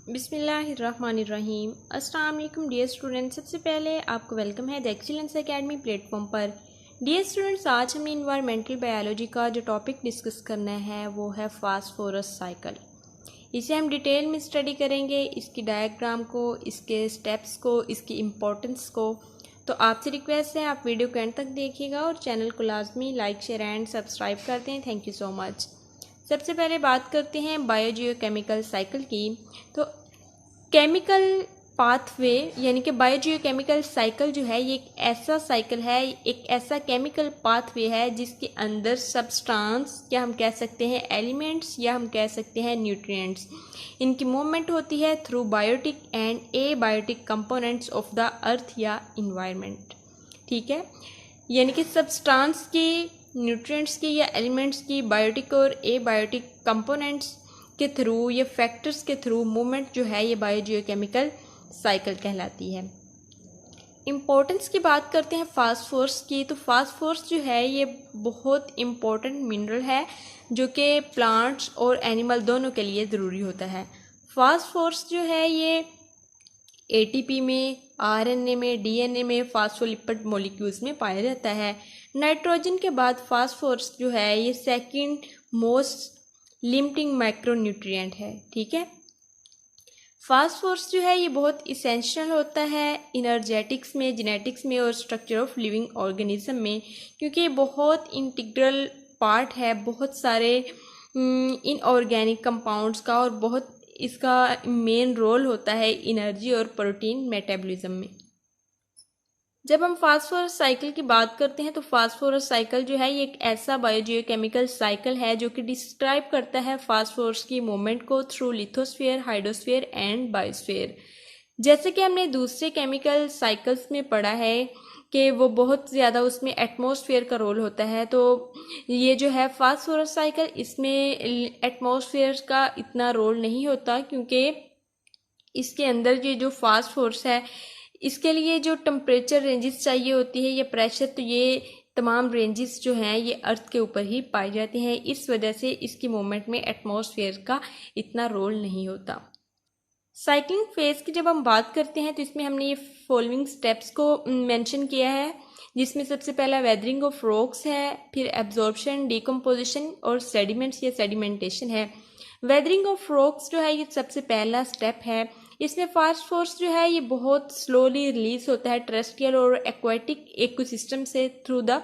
बिस्मिल्लाहिर्रहमानिर्रहीम। अस्सलाम वालेकुम डियर स्टूडेंट, सबसे पहले आपको वेलकम है द एक्सीलेंस एकेडमी प्लेटफॉर्म पर। डियर स्टूडेंट्स, आज हमने इन्वायरमेंटल बायोलॉजी का जो टॉपिक डिस्कस करना है वो है फास्फोरस साइकिल। इसे हम डिटेल में स्टडी करेंगे, इसकी डायग्राम को, इसके स्टेप्स को, इसकी इम्पोर्टेंस को। तो आपसे रिक्वेस्ट है आप वीडियो को एंड तक देखिएगा और चैनल को लाजमी लाइक शेयर एंड सब्सक्राइब कर दें। Thank you so much. सबसे पहले बात करते हैं बायोजियोकेमिकल साइकिल की। तो केमिकल पाथवे यानी कि बायोजियोकेमिकल साइकिल जो है ये एक ऐसा साइकिल है, एक ऐसा केमिकल पाथवे है जिसके अंदर सब्सटेंस या हम कह सकते हैं एलिमेंट्स या हम कह सकते हैं न्यूट्रिएंट्स, इनकी मूवमेंट होती है through biotic and abiotic components of the earth या इन्वायरमेंट। ठीक है, यानी कि सब्सटेंस की, न्यूट्रिएंट्स की या एलिमेंट्स की बायोटिक और एबायोटिक कंपोनेंट्स के थ्रू या फैक्टर्स के थ्रू मूवमेंट जो है ये बायोजियोकेमिकल साइकिल कहलाती है। इम्पोर्टेंस की बात करते हैं फास्फोरस की। तो फास्फोरस जो है ये बहुत इम्पोर्टेंट मिनरल है जो कि प्लांट्स और एनिमल दोनों के लिए ज़रूरी होता है। फास्फोरस जो है ये एटीपी में, आरएनए में, डीएनए में, फास्फोलिपिड मॉलिक्यूल्स में पाया जाता है। नाइट्रोजन के बाद फास्फोरस जो है ये सेकंड मोस्ट लिमिटिंग माइक्रोन्यूट्रिएंट है। ठीक है, फास्फोरस जो है ये बहुत इसेंशियल होता है इनर्जेटिक्स में, जेनेटिक्स में और स्ट्रक्चर ऑफ लिविंग ऑर्गेनिज्म में, क्योंकि ये बहुत इंटीग्रल पार्ट है बहुत सारे इनऑर्गेनिक कंपाउंड्स का और बहुत इसका मेन रोल होता है एनर्जी और प्रोटीन मेटाबॉलिज्म में। जब हम फास्फोरस साइकिल की बात करते हैं तो फास्फोरस साइकिल जो है ये एक ऐसा बायोजियोकेमिकल साइकिल है जो कि डिस्क्राइब करता है फास्फोरस की मूवमेंट को through lithosphere, hydrosphere and biosphere. जैसे कि हमने दूसरे केमिकल साइकिल्स में पढ़ा है कि वो बहुत ज़्यादा उसमें एटमॉस्फेयर का रोल होता है, तो ये जो है फास्फोरस साइकिल इसमें एटमॉस्फेयर का इतना रोल नहीं होता, क्योंकि इसके अंदर ये जो फास्फोरस है इसके लिए जो टेम्परेचर रेंजेस चाहिए होती है या प्रेशर, तो ये तमाम रेंजेस जो हैं ये अर्थ के ऊपर ही पाई जाती हैं। इस वजह से इसकी मूवमेंट में एटमॉस्फेयर का इतना रोल नहीं होता। साइक्लिंग फेज की जब हम बात करते हैं तो इसमें हमने ये फॉलोइंग स्टेप्स को मेंशन किया है, जिसमें सबसे पहला वेदरिंग ऑफ रॉक्स है, फिर एब्जॉर्प्शन, डिकम्पोजिशन और सेडिमेंट्स या सेडिमेंटेशन है। वेदरिंग ऑफ रॉक्स जो है ये सबसे पहला स्टेप है। इसमें फास्फोरस जो है ये बहुत स्लोली रिलीज होता है टेरेस्ट्रियल और एक्वाटिक इकोसिस्टम से through the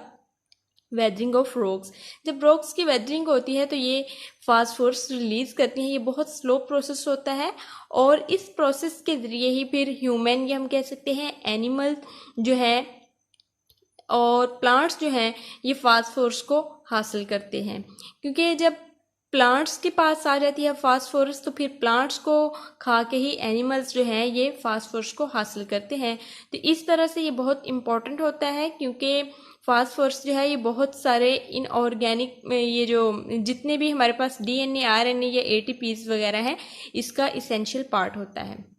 weathering of rocks. जब रॉक्स की वेदरिंग होती है तो ये फास्फोरस रिलीज करती हैं। ये बहुत स्लो प्रोसेस होता है और इस प्रोसेस के ज़रिए ही फिर ह्यूमन या हम कह सकते हैं एनिमल जो है और प्लांट्स जो हैं ये फास्फोरस को हासिल करते हैं, क्योंकि जब प्लांट्स के पास आ जाती है फास्फोरस तो फिर प्लांट्स को खा के ही एनिमल्स जो हैं ये फास्फोरस को हासिल करते हैं। तो इस तरह से ये बहुत इम्पॉर्टेंट होता है, क्योंकि फास्फोरस जो है ये बहुत सारे इनऑर्गेनिक ये जो जितने भी हमारे पास डीएनए, आरएनए या एटीपीज वगैरह हैं इसका इसेंशियल पार्ट होता है।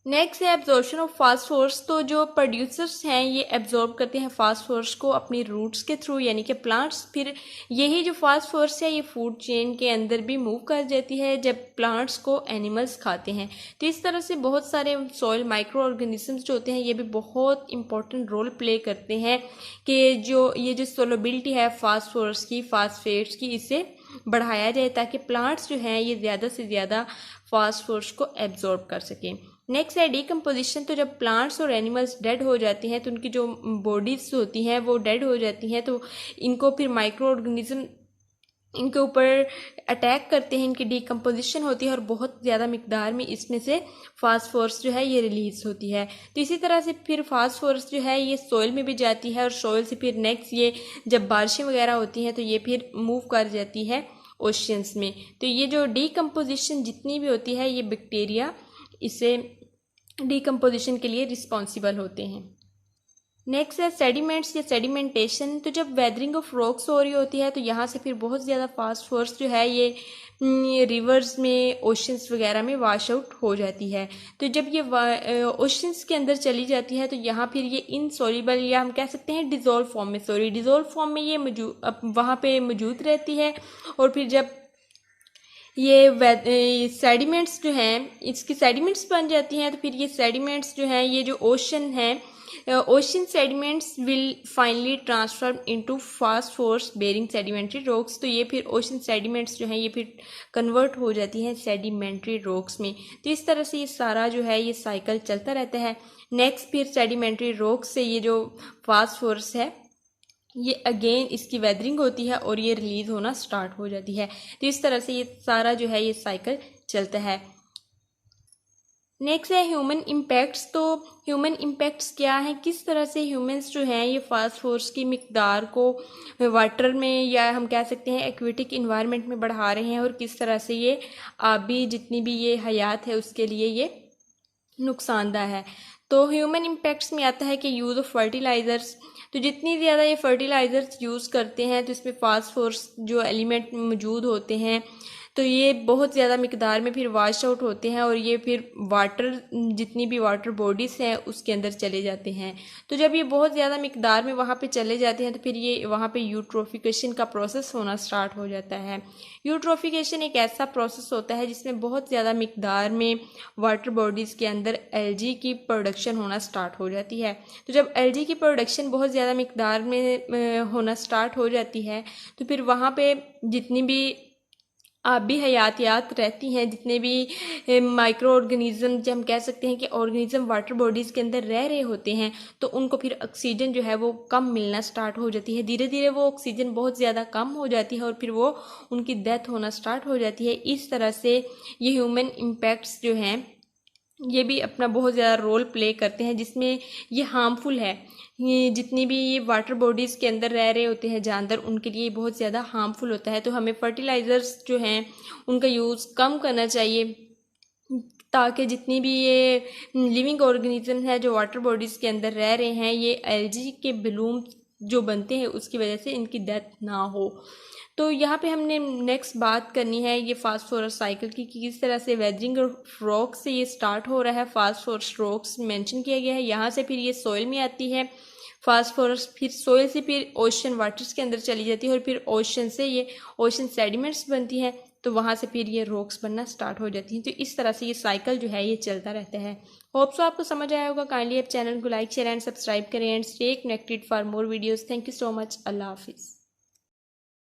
नेक्स्ट है एब्जॉर्प्शन ऑफ फास्फोरस। तो जो प्रोड्यूसर्स हैं ये एब्जॉर्ब करते हैं फास्फोरस को अपनी रूट्स के थ्रू, यानी कि प्लांट्स। फिर यही जो फास्फोरस है ये फूड चेन के अंदर भी मूव कर जाती है जब प्लांट्स को एनिमल्स खाते हैं। तो इस तरह से बहुत सारे सॉइल माइक्रो ऑर्गेनिजम्स जो होते हैं ये भी बहुत इंपॉर्टेंट रोल प्ले करते हैं कि जो ये जो सोलबिलिटी है फास्फोरस की, फास्फेट्स की, इसे बढ़ाया जाए ताकि प्लांट्स जो हैं ये ज़्यादा से ज़्यादा फास्फोरस को एब्जॉर्ब कर सकें। नेक्स्ट है डिकम्पोजिशन। तो जब प्लांट्स और एनिमल्स डेड हो जाते हैं तो उनकी जो बॉडीज होती हैं वो डेड हो जाती हैं, तो इनको फिर माइक्रो ऑर्गेनिज्म इनके ऊपर अटैक करते हैं, इनकी डिकम्पोजिशन होती है और बहुत ज़्यादा मिकदार में इसमें से फास्फोरस जो है ये रिलीज होती है। तो इसी तरह से फिर फास्फोरस जो है ये सॉइल में भी जाती है और सॉइल से फिर नेक्स्ट ये जब बारिशें वगैरह होती हैं तो ये फिर मूव कर जाती है ओशियंस में। तो ये जो डिकम्पोजिशन जितनी भी होती है ये बैक्टीरिया इसे डिकम्पोजिशन के लिए रिस्पॉन्सिबल होते हैं। नेक्स्ट है सेडिमेंट्स या सेडिमेंटेशन। तो जब वेदरिंग ऑफ रॉक्स हो रही होती है तो यहाँ से फिर बहुत ज़्यादा फास्फोरस जो है ये रिवर्स में, ओशंस वगैरह में वॉश आउट हो जाती है। तो जब ये ओशंस के अंदर चली जाती है तो यहाँ फिर ये इनसॉल्युबल या हम कह सकते हैं डिज़ोल्व फॉर्म में, डिज़ोल्व फॉर्म में ये वहाँ पे मौजूद रहती है। और फिर जब ये सेडिमेंट्स जो हैं इसकी सेडिमेंट्स बन जाती हैं। तो फिर ये सेडिमेंट्स जो हैं ये जो ओशन है ocean sediments will finally transform into phosphorus bearing sedimentary rocks. तो ये फिर ओशन सेडिमेंट्स जो हैं ये फिर कन्वर्ट हो जाती हैं सेडिमेंट्री रॉक्स में। तो इस तरह से ये सारा जो है ये साइकिल चलता रहता है। नेक्स्ट फिर सेडिमेंट्री रॉक्स से ये जो फास्फोरस है ये अगेन इसकी वेदरिंग होती है और ये रिलीज होना स्टार्ट हो जाती है। तो इस तरह से ये सारा जो है ये साइकिल चलता है। नेक्स्ट है ह्यूमन इम्पैक्ट्स। तो ह्यूमन इम्पैक्ट्स क्या है, किस तरह से ह्यूमंस जो हैं ये फास्फोरस की मिकदार को वाटर में या हम कह सकते हैं एक्वेटिक इन्वायरमेंट में बढ़ा रहे हैं और किस तरह से ये आबी जितनी भी ये हयात है उसके लिए ये नुकसानदा है। तो ह्यूमन इम्पैक्ट्स में आता है कि यूज़ ऑफ फर्टिलाइज़र्स। तो जितनी ज़्यादा ये फर्टिलाइज़र्स यूज़ करते हैं तो इसमें फास्फोरस जो एलिमेंट मौजूद होते हैं तो ये बहुत ज़्यादा मिकदार में फिर वाश आउट होते हैं और ये फिर वाटर जितनी भी वाटर बॉडीज़ हैं उसके अंदर चले जाते हैं। तो जब ये बहुत ज़्यादा मिकदार में वहाँ पे चले जाते हैं तो फिर ये वहाँ पे यूट्रोफिकेशन का प्रोसेस होना स्टार्ट हो जाता है। यूट्रोफिकेशन एक ऐसा प्रोसेस होता है जिसमें बहुत ज़्यादा मिकदार में वाटर बॉडीज़ के अंदर एलजी की प्रोडक्शन होना स्टार्ट हो जाती है। तो जब एलजी की प्रोडक्शन बहुत ज़्यादा मिकदार में होना स्टार्ट हो जाती है तो फिर वहाँ पे जितनी भी आबी हयातियात रहती हैं, जितने भी माइक्रो ऑर्गेनिज़म जो हम कह सकते हैं कि ऑर्गेनिज़म वाटर बॉडीज़ के अंदर रह रहे होते हैं तो उनको फिर ऑक्सीजन जो है वो कम मिलना स्टार्ट हो जाती है। धीरे धीरे वो ऑक्सीजन बहुत ज़्यादा कम हो जाती है और फिर वो उनकी डेथ होना स्टार्ट हो जाती है। इस तरह से ये ह्यूमन इम्पैक्ट्स जो हैं ये भी अपना बहुत ज़्यादा रोल प्ले करते हैं जिसमें ये हार्मफुल है। ये जितनी भी ये वाटर बॉडीज़ के अंदर रह रहे होते हैं जानवर उनके लिए बहुत ज़्यादा हार्मफुल होता है। तो हमें फर्टिलाइज़र्स जो हैं उनका यूज़ कम करना चाहिए ताकि जितनी भी ये लिविंग ऑर्गेनिज्म है जो वाटर बॉडीज़ के अंदर रह रहे हैं ये एलजी के ब्लूम जो बनते हैं उसकी वजह से इनकी डेथ ना हो। तो यहाँ पे हमने नेक्स्ट बात करनी है ये फास्फोरस साइकिल की कि किस तरह से वेदरिंग रॉक से ये स्टार्ट हो रहा है। फास्फोरस रॉक्स मेंशन किया गया है, यहाँ से फिर ये सॉइल में आती है फास्फोरस, फिर सॉइल से फिर ओशन वाटर्स के अंदर चली जाती है और फिर ओशन से ये ओशन सेडिमेंट्स बनती हैं तो वहाँ से फिर ये रॉक्स बनना स्टार्ट हो जाती हैं। तो इस तरह से ये साइकिल जो है ये चलता रहता है। होप सो आपको समझ आया होगा। काइंडली आप चैनल को लाइक शेयर एंड सब्सक्राइब करें and stay connected for more videos. Thank you so much. अल्लाह हाफिज़।